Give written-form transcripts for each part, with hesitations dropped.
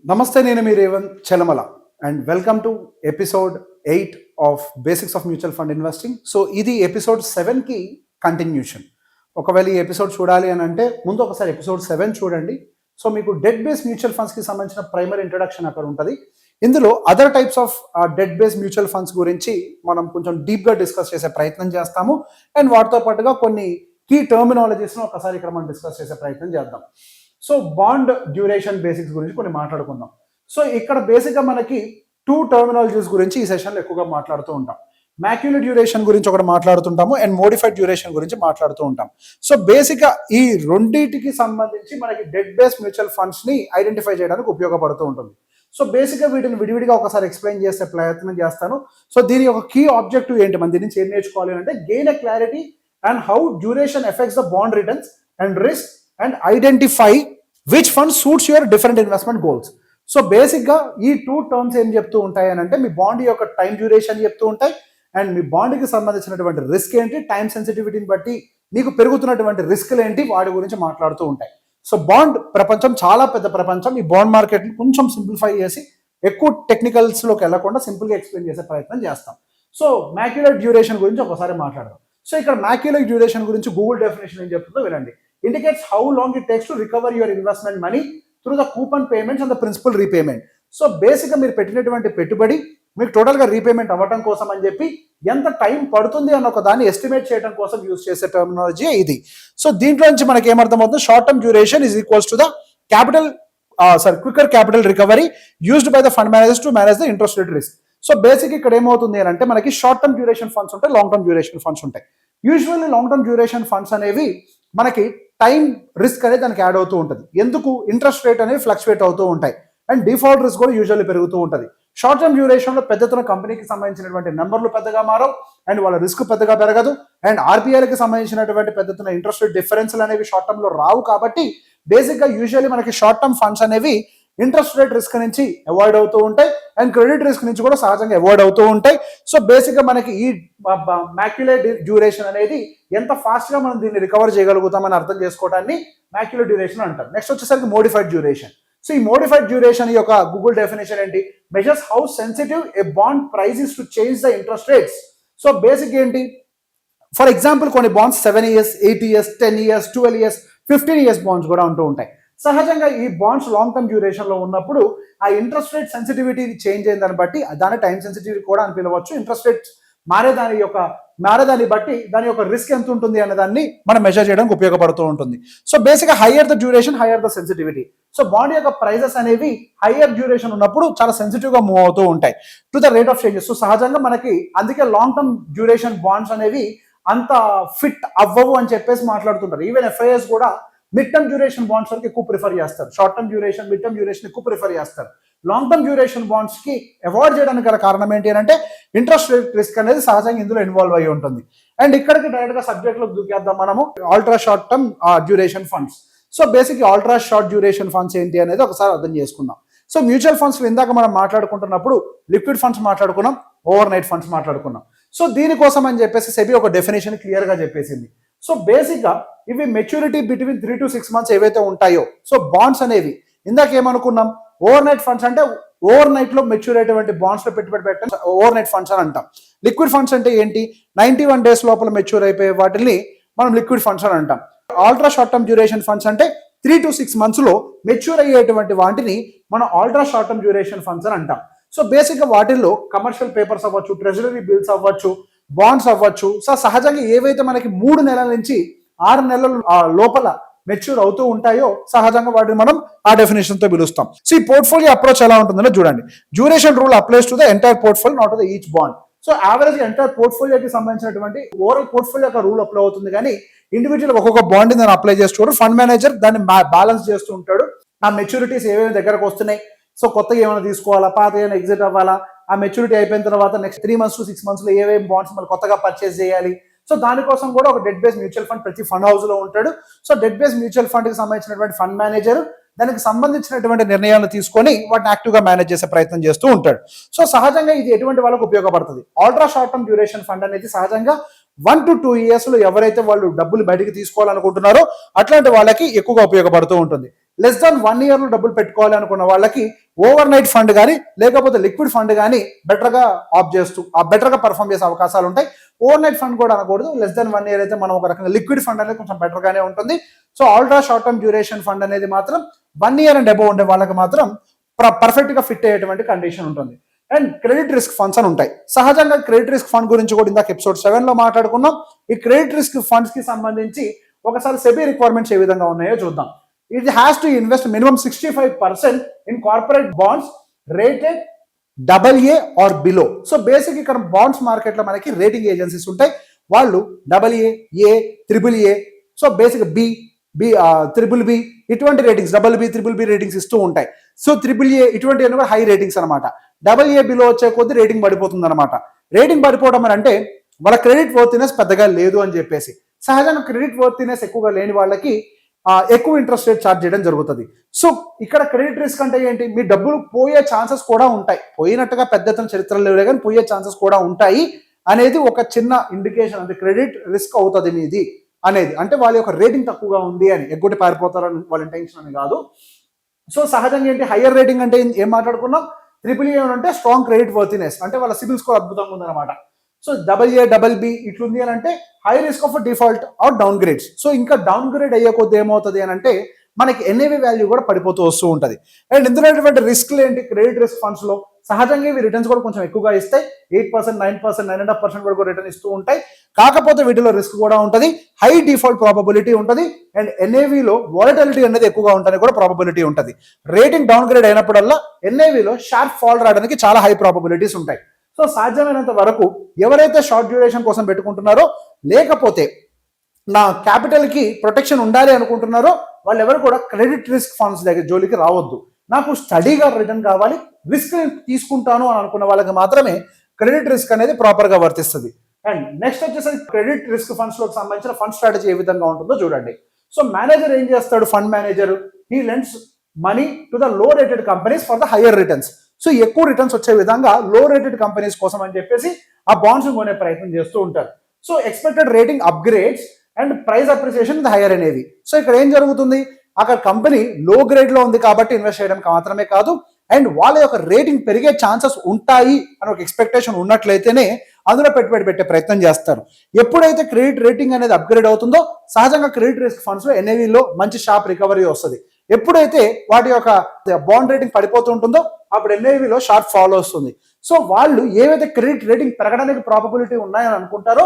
నమస్తే, నేను మీ Revanth Chalamala and welcome to episode 8 of basics of mutual fund investing. So ఇది ఎపిసోడ్ 7కి కంటిన్యూషన్. ఒకవేళ ఈ ఎపిసోడ్ చూడాలి అని అంటే ముందు ఒకసారి ఎపిసోడ్ 7 చూడండి. సో మీకు డెట్ బేస్ మ్యూచువల్ ఫండ్స్కి సంబంధించిన ప్రైమరీ ఇంట్రడక్షన్ అక్కడ ఉంటుంది. ఇందులో other types of debt base mutual funds గురించి మనం కొంచెం డీప్గా డిస్కస్ చేసే ప్రయత్నం చేస్తాము. అండ్ వాటితో పాటుగా కొన్ని కీ టర్మినాలజీస్ను ఒకసారి ఇక్కడ మనం డిస్కస్ చేసే ప్రయత్నం చేద్దాం. సో బాండ్ డ్యూరేషన్ బేసిక్స్ గురించి కొన్ని మాట్లాడుకుందాం. సో ఇక్కడ బేసిక్గా మనకి 2 టర్మినాలజీస్ గురించి ఈ సెషన్లో ఎక్కువగా మాట్లాడుతూ ఉంటాం. మ్యాక్యులర్ డ్యూరేషన్ గురించి ఒకటి మాట్లాడుతుంటాము అండ్ మోడిఫైడ్ డ్యూరేషన్ గురించి మాట్లాడుతూ ఉంటాం. సో బేసిక్గా ఈ రెండింటికి సంబంధించి మనకి డెట్ బేస్ మ్యూచువల్ ఫండ్స్ని ఐడెంటిఫై చేయడానికి ఉపయోగపడుతూ ఉంటుంది. సో బేసిక్గా వీటిని విడివిడిగా ఒకసారి ఎక్స్ప్లెయిన్ చేసే ప్రయత్నం చేస్తాను. సో దీని యొక్క కీ ఆబ్జెక్టివ్ ఏంటి, మన దీని నుంచి ఏం నేర్చుకోవాలి అంటే gain a clarity and how duration effects the bond returns and risk and identify which fund suits your different investment goals. So బేసిక్గా ఈ 2 టర్మ్స్ ఏం చెప్తూ ఉంటాయి అని అంటే మీ బాండ్ యొక్క టైం డ్యూరేషన్ చెప్తూ ఉంటాయి అండ్ మీ బాండ్కి సంబంధించినటువంటి రిస్క్ ఏంటి, టైం సెన్సిటివిటీని బట్టి మీకు పెరుగుతున్నటువంటి రిస్క్లు ఏంటి, వాటి గురించి మాట్లాడుతూ ఉంటాయి. సో బాండ్ ప్రపంచం చాలా పెద్ద ప్రపంచం. ఈ బాండ్ మార్కెట్ని కొంచెం సింప్లిఫై చేసి ఎక్కువ టెక్నికల్స్లోకి వెళ్లకుండా సింపుల్గా ఎక్స్ప్లెయిన్ చేసే ప్రయత్నం చేస్తాం. సో మ్యాక్యులర్ డ్యూరేషన్ గురించి ఒకసారి మాట్లాడదాం. సో ఇక్కడ మ్యాక్యులర్ డ్యూరేషన్ గురించి గూగుల్ డెఫినేషన్ ఏం చెప్తుందో వినండి. Indicates how long it takes to recover your investment money through the coupon payments and the principal repayment. So బేసిక్గా మీరు పెట్టినటువంటి పెట్టుబడి మీకు టోటల్గా రీపేమెంట్ అవ్వడం కోసం అని చెప్పి ఎంత టైం పడుతుంది అన్న ఒక దాన్ని ఎస్టిమేట్ చేయడం కోసం యూజ్ చేసే టర్మినాలజీ ఇది. సో దీంట్లో నుంచి మనకి ఏమర్థమవుతుంది, short term duration is equals to the quicker capital recovery used by the fund managers to manage the interest rate risk. So basic ఇక్కడ ఏమవుతుంది అని అంటే మనకి షార్ట్ టర్మ్ డ్యూరేషన్ ఫండ్స్ ఉంటాయి, లాంగ్ టర్మ్ డ్యూరేషన్ ఫండ్స్ ఉంటాయి. Usually long term duration funds అనేవి మనకి time risk అనేది దానికి యాడ్ అవుతూ ఉంటుంది. ఎందుకు, ఇంట్రెస్ట్ రేట్ అనేవి ఫ్లక్చువేట్ అవుతూ ఉంటాయి అండ్ డిఫాల్ట్ రిస్క్ కూడా యూజువల్లీ పెరుగుతూ ఉంటుంది. షార్ట్ టర్మ్ డ్యూరేషన్లో పెద్దతన కంపెనీకి సంబంధించినటువంటి నెంబర్లు పెద్దగా మారవు అండ్ వాళ్ళ రిస్క్ పెద్దగా పెరగదు అండ్ ఆర్బీఐకి సంబంధించినటువంటి పెద్దతన ఇంట్రెస్ట్ రేట్ డిఫరెన్స్లు అనేవి షార్ట్ టర్మ్లో రావు. కాబట్టి బేసిక్గా యూజువల్లీ మనకి షార్ట్ టర్మ్ ఫండ్స్ అనేవి ఇంట్రెస్ట్ రేట్ రిస్క్ నుంచి అవాయిడ్ అవుతూ ఉంటాయి అండ్ క్రెడిట్ రిస్క్ నుంచి కూడా సహజంగా అవాయిడ్ అవుతూ ఉంటాయి. సో బేసిక్గా మనకి ఈ మ్యాక్యులర్ డ్యూరేషన్ అనేది ఎంత ఫాస్ట్గా మనం దీన్ని రికవర్ చేయగలుగుతామని అర్థం చేసుకోవడాన్ని మ్యాక్యులర్ డ్యూరేషన్ అంటారు. నెక్స్ట్ వచ్చేసరికి మోడిఫైడ్ డ్యూరేషన్. సో ఈ మోడిఫైడ్ డ్యూరేషన్ యొక్క గూగుల్ డెఫినేషన్ ఏంటి, measures how sensitive A bond price is to change the interest rates. So basic ఏంటి, ఫర్ ఎగ్జాంపుల్ కొన్ని bonds 7 years, 8 years, 10 years, 12 years, 15 years bonds కూడా ఉంటూ ఉంటాయి. సహజంగా ఈ బాండ్స్ లాంగ్ టర్మ్ డ్యూరేషన్లో ఉన్నప్పుడు ఆ ఇంట్రెస్ట్ రేట్ సెన్సిటివిటీ చేంజ్ అయిన దాన్ని బట్టి దాని టైం సెన్సిటివిటీ కూడా అని పిలవచ్చు. ఇంట్రెస్ట్ రేట్ మారేదాన్ని బట్టి దాని యొక్క రిస్క్ ఎంత ఉంటుంది అనే దాన్ని మనం మెజర్ చేయడానికి ఉపయోగపడుతూ ఉంటుంది. సో బేసిక్గా higher the duration higher the sensitivity. So bond యొక్క ప్రైజెస్ అనేవి హయ్యర్ డ్యూరేషన్ ఉన్నప్పుడు చాలా సెన్సిటివ్గా మూవ్ అవుతూ ఉంటాయి to the rate of changes. So సహజంగా మనకి అందుకే లాంగ్ టర్మ్ డ్యూరేషన్ బాండ్స్ అనేవి అంత ఫిట్ అవ్వవు అని చెప్పేసి మాట్లాడుతుంటారు. ఈవెన్ ఎఫ్ఐఎస్ కూడా మిడ్ టర్మ్ డ్యూరేషన్ బాండ్స్ వరకు ఎక్కువ ప్రిఫర్ చేస్తారు. Short term duration, mid term duration ఎక్కువ ప్రిఫర్ చేస్తారు. లాంగ్ టర్మ్ డ్యూరేషన్ బాండ్స్ కి అవాయిడ్ చేయడానికి గల కారణం ఏంటి అని అంటే ఇంట్రెస్ట్ రేట్ రిస్క్ అనేది సహజంగా ఇందులో ఇన్వాల్వ్ అయ్యి ఉంటుంది. అండ్ ఇక్కడికి డైరెక్ట్ గా సబ్జెక్ట్ లో దూకేద్దాం మనము, ultra short term duration funds. So basic ultra short duration funds ఏంటి అనేది ఒకసారి అర్థం చేసుకుందాం. సో మ్యూచువల్ ఫండ్స్ ఇందాక మనం మాట్లాడుకుంటున్నప్పుడు లిక్విడ్ ఫండ్స్ మాట్లాడుకున్నాం, ఓవర్ నైట్ ఫండ్స్ మాట్లాడుకున్నాం. సో దీనికోసం అని చెప్పేసి సెబీ ఒక డెఫినేషన్ క్లియర్ గా చెప్పేసింది. సో బేసిక్గా ఇవి మెచ్యూరిటీ బిట్వీన్ 3 to 6 months ఏవైతే ఉంటాయో, సో బాండ్స్ అనేవి ఇందాక ఏమనుకున్నాం, ఓవర్ నైట్ ఫండ్స్ అంటే ఓవర్ నైట్ లో మెచ్యూర్ అయ్యేటువంటి బాండ్స్ లో పెట్టుబడి పెట్టడం ఓవర్ నైట్ ఫండ్స్ అని అంటాం. లిక్విడ్ ఫండ్స్ అంటే ఏంటి, 91 days లోపల మెచ్యూర్ అయిపోయే వాటిని మనం లిక్విడ్ ఫండ్స్ అని అంటాం. Ultra short term duration funds అంటే 3 to 6 months లో మెచ్యూర్ అయ్యేటువంటి వాటిని మనం ultra short term duration funds అని అంటాం. సో బేసిక్గా వాటిల్లో కమర్షియల్ పేపర్స్ అవ్వచ్చు, ట్రెజరీ బిల్స్ అవ్వచ్చు, బాండ్స్ అవ్వచ్చు. సో సహజంగా ఏవైతే మనకి 3 నెలల నుంచి 6 నెలల లోపల మెచ్యూర్ అవుతూ ఉంటాయో సహజంగా వాటిని మనం ఆ డెఫినేషన్ తో పిలుస్తాం. సో ఈ పోర్ట్ఫోలియో అప్రోచ్ ఎలా ఉంటుందో చూడండి. Duration rule applies to the entire portfolio, not to the each bond. So average entire పోర్ట్ఫోలియోకి సంబంధించినటువంటి ఓవరాల్ పోర్ట్ఫోలియో యొక్క రూల్ అప్లై అవుతుంది, కానీ ఇండివిజువల్ ఒక్కొక్క బాండ్ దాన్ని అప్లై చేస్తూ ఫండ్ మేనేజర్ దాన్ని బ్యాలెన్స్ చేస్తూ ఉంటాడు. ఆ మెచ్యూరిటీస్ ఏవేమి దగ్గరకు వస్తున్నాయి, సో కొత్తగా ఏమైనా తీసుకోవాలా, పాత ఏమైనా ఎగ్జిట్ అవ్వాలా, ఆ మెచ్యూరిటీ అయిపోయిన తర్వాత నెక్స్ట్ 3 months to 6 months లో ఏవేమి బాండ్స్ మళ్ళీ కొత్తగా పర్చేస్ చేయాలి. సో దానికోసం కూడా ఒక డెట్ బేస్ మ్యూచువల్ ఫండ్ ప్రతి ఫండ్ హౌస్ లో ఉంటాడు. So det base mutual fund కి సంబంధించినటువంటి ఫండ్ మేనేజర్ దానికి సంబంధించినటువంటి నిర్ణయాలు తీసుకొని వాటిని యాక్టివ్గా మేనేజ్ చేసే ప్రయత్నం చేస్తూ ఉంటాడు. సో సహజంగా ఇది ఎటువంటి వాళ్ళకు ఉపయోగపడుతుంది, ultra short term duration fund అనేది సహజంగా 1 to 2 years లో ఎవరైతే వాళ్ళు డబ్బులు బయటికి తీసుకోవాలనుకుంటున్నారో అట్లాంటి వాళ్ళకి ఎక్కువగా ఉపయోగపడుతూ ఉంటుంది. లెస్ దాన్ 1 year లో డబ్బులు పెట్టుకోవాలి అనుకున్న వాళ్ళకి ఓవర్ నైట్ ఫండ్ కానీ లేకపోతే లిక్విడ్ ఫండ్ కానీ బెటర్గా బెటర్గా పర్ఫామ్ చేసే అవకాశాలు ఉంటాయి. ఓవర్ నైట్ ఫండ్ కూడా అనకూడదు, లెస్ దెన్ 1 year అయితే మనం ఒక రకంగా లిక్విడ్ ఫండ్ అనేది కొంచెం బెటర్గానే ఉంటుంది. So ultra short term duration fund అనేది మాత్రం 1 year అండ్ అబోవ్ ఉండే వాళ్ళకి మాత్రం పర్ఫెక్ట్గా ఫిట్ అయ్యేటువంటి కండిషన్ ఉంటుంది. అండ్ క్రెడిట్ రిస్క్ ఫండ్స్ అని ఉంటాయి. సహజంగా క్రెడిట్ రిస్క్ ఫండ్ గురించి కూడా ఇందాక ఎపిసోడ్ 7 లో మాట్లాడుకున్నాం. ఈ క్రెడిట్ రిస్క్ ఫండ్స్ కి సంబంధించి ఒకసారి సెబీ రిక్వైర్మెంట్స్ ఏ విధంగా ఉన్నాయో చూద్దాం. It has to invest minimum 65% in corporate bonds rated AA or below. So basic ఇక్కడ బాండ్స్ మార్కెట్ లో మనకి రేటింగ్ ఏజెన్సీస్ ఉంటాయి. వాళ్ళు AA, A, AAA, so basic B, BBB ఇటువంటి రేటింగ్స్, BBB రేటింగ్స్ ఇస్తూ ఉంటాయి. సో AAA ఇటువంటి కూడా హై రేటింగ్స్ అనమాట. AA బిలో వచ్చే కొద్ది రేటింగ్ పడిపోతుంది అనమాట. రేటింగ్ పడిపోవడం అని అంటే వాళ్ళ క్రెడిట్ వర్తినెస్ పెద్దగా లేదు అని చెప్పేసి. సహజంగా క్రెడిట్ వర్తినెస్ ఎక్కువగా లేని వాళ్ళకి ఎక్కువ ఇంట్రెస్ట్ రేట్ ఛార్జ్ చేయడం జరుగుతుంది. సో ఇక్కడ క్రెడిట్ రిస్క్ అంటే ఏంటి, మీ డబ్బులు పోయే ఛాన్సెస్ కూడా ఉంటాయి. పోయినట్టుగా పెద్ద ఎత్తున చరిత్రలు లేవు కానీ పోయే ఛాన్సెస్ కూడా ఉంటాయి అనేది ఒక చిన్న ఇండికేషన్. అంటే క్రెడిట్ రిస్క్ అవుతుంది మీది అనేది, అంటే వాళ్ళ యొక్క రేటింగ్ తక్కువగా ఉంది అని, ఎగ్గొట్టి పారిపోతారని వాళ్ళ ఇంటెన్షన్ అని కాదు. సో సహజంగా ఏంటి, హయ్యర్ రేటింగ్ అంటే ఏం మాట్లాడుకున్నాం, AAA అంటే స్ట్రాంగ్ క్రెడిట్ వర్తినెస్, అంటే వాళ్ళ సిబిల్ స్కోర్ అద్భుతంగా ఉందన్నమాట. సో AA, BB ఇట్లుంది అని అంటే high risk of default or downgrades. So ఇంకా డౌన్ గ్రేడ్ అయ్యే కొద్ది ఏమవుతుంది అని అంటే మనకి NAV వాల్యూ కూడా పడిపోతూ వస్తూ ఉంటుంది. అండ్ ఇందులో రిస్క్లు ఏంటి, క్రెడిట్ రిస్క్ ఫండ్స్ లో సహజంగా ఇవి రిటర్న్స్ కూడా కొంచెం ఎక్కువగా ఇస్తాయి. 8%, 9%, 9.5% వరకు రిటర్న్ ఇస్తూ ఉంటాయి. కాకపోతే వీటిలో రిస్క్ కూడా ఉంటుంది, హై డిఫాల్ట్ ప్రాబబిలిటీ ఉంటుంది. అండ్ NAVలో వాలటిలిటీ అనేది ఎక్కువగా ఉంటుంది కూడా ప్రాబబిలిటీ ఉంటుంది. రేటింగ్ డౌన్ గ్రేడ్ అయినప్పుడల్లా NAVలో షార్ప్ ఫాల్ రావడానికి చాలా హై ప్రాబబిలిటీస్ ఉంటాయి. సో సాధ్యమైనంత వరకు ఎవరైతే షార్ట్ డ్యూరేషన్ కోసం పెట్టుకుంటున్నారో, లేకపోతే నా క్యాపిటల్ కి ప్రొటెక్షన్ ఉండాలి అనుకుంటున్నారో వాళ్ళు ఎవరు కూడా క్రెడిట్ రిస్క్ ఫండ్స్ దగ్గర జోలికి రావద్దు. నాకు స్టడీగా రిటర్న్ కావాలి, రిస్క్ తీసుకుంటాను అని అనుకున్న వాళ్ళకి మాత్రమే క్రెడిట్ రిస్క్ అనేది ప్రాపర్ గా వర్తిస్తుంది. అండ్ నెక్స్ట్ వచ్చేసరికి క్రెడిట్ రిస్క్ ఫండ్స్ లో సంబంధించిన ఫండ్ స్ట్రాటజీ ఏ విధంగా ఉంటుందో చూడండి. సో మేనేజర్ ఏం చేస్తాడు, fund manager he lends money to the low rated companies for the higher returns. So ఎక్కువ రిటర్న్స్ వచ్చే విధంగా లో రేటెడ్ కంపెనీస్ కోసం అని చెప్పేసి ఆ బాండ్స్ కొనే ప్రయత్నం చేస్తూ ఉంటారు. So expected rating upgrades and price appreciation with higher అనేవి. సో ఇక్కడ ఏం జరుగుతుంది, అక్కడ కంపెనీ లో గ్రేడ్ లో ఉంది కాబట్టి ఇన్వెస్ట్ చేయడం మాత్రమే కాదు, అండ్ వాళ్ళ యొక్క రేటింగ్ పెరిగే ఛాన్సెస్ ఉంటాయి అని ఒక ఎక్స్పెక్టేషన్ ఉన్నట్లయితేనే అందులో పెట్టుబడి పెట్టే ప్రయత్నం చేస్తారు. ఎప్పుడైతే క్రెడిట్ రేటింగ్ అనేది అప్గ్రేడ్ అవుతుందో సహజంగా క్రెడిట్ రిస్క్ ఫండ్స్ లో NAVలో మంచి షార్ప్ రికవరీ వస్తుంది. ఎప్పుడైతే వాటి యొక్క బాండ్ రేటింగ్ పడిపోతుంటుందో అప్పుడు NAVలో షార్ప్ ఫాల్ వస్తుంది. సో వాళ్ళు ఏవైతే క్రెడిట్ రేటింగ్ పెరగడానికి ప్రాబబిలిటీ ఉన్నాయని అనుకుంటారో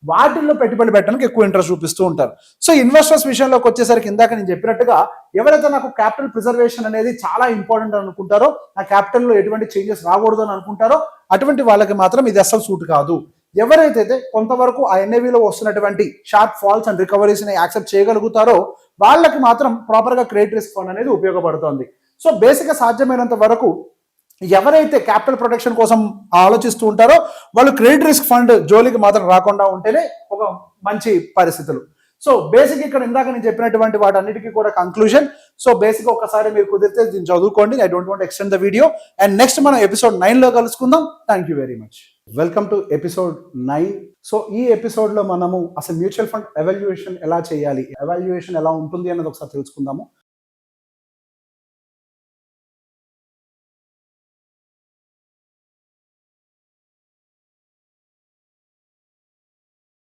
వాటిల్లో పెట్టుబడి పెట్టడానికి ఎక్కువ ఇంట్రెస్ట్ చూపిస్తూ ఉంటారు. సో ఇన్వెస్టర్స్ విషయంలోకి వచ్చేసరికి ఇందాక నేను చెప్పినట్టుగా ఎవరైతే నాకు క్యాపిటల్ ప్రిజర్వేషన్ అనేది చాలా ఇంపార్టెంట్ అనుకుంటారో, నా క్యాపిటల్లో ఎటువంటి చేంజెస్ రాకూడదు అని అనుకుంటారో అటువంటి వాళ్ళకి మాత్రం ఇది అస్సలు సూట్ కాదు. ఎవరైతే కొంతవరకు ఆ NAVలో వస్తున్నటువంటి షార్ప్ ఫాల్స్ అండ్ రికవరీస్ ని యాక్సెప్ట్ చేయగలుగుతారో వాళ్ళకి మాత్రం ప్రాపర్ గా క్రెడిట్ రిస్క్ ఫండ్ అనేది ఉపయోగపడుతుంది. సో బేసిక్ గా సాధ్యమైనంత వరకు ఎవరైతే క్యాపిటల్ ప్రొటెక్షన్ కోసం ఆలోచిస్తూ ఉంటారో వాళ్ళు క్రెడిట్ రిస్క్ ఫండ్ జోలికి మాత్రం రాకుండా ఉంటేనే ఒక మంచి పరిస్థితులు. సో బేసిక్ ఇక్కడ ఇందాక నేను చెప్పినటువంటి వాటన్నిటికీ కూడా కంక్లూజన్. సో బేసిక్ ఒకసారి మీరు కుదిరితే దీన్ని చదువుకోండి. I don't want extend the video. And next మనం ఎపిసోడ్ 9 లో కలుసుకుందాం. Thank you very much. Welcome to episode 9. So ఈ ఎపిసోడ్ లో మనము అసలు మ్యూచువల్ ఫండ్ ఎవాల్యుయేషన్ ఎలా చేయాలి, ఎవాల్యుయేషన్ ఎలా ఉంటుంది అన్నది ఒకసారి తెలుసుకుందాము.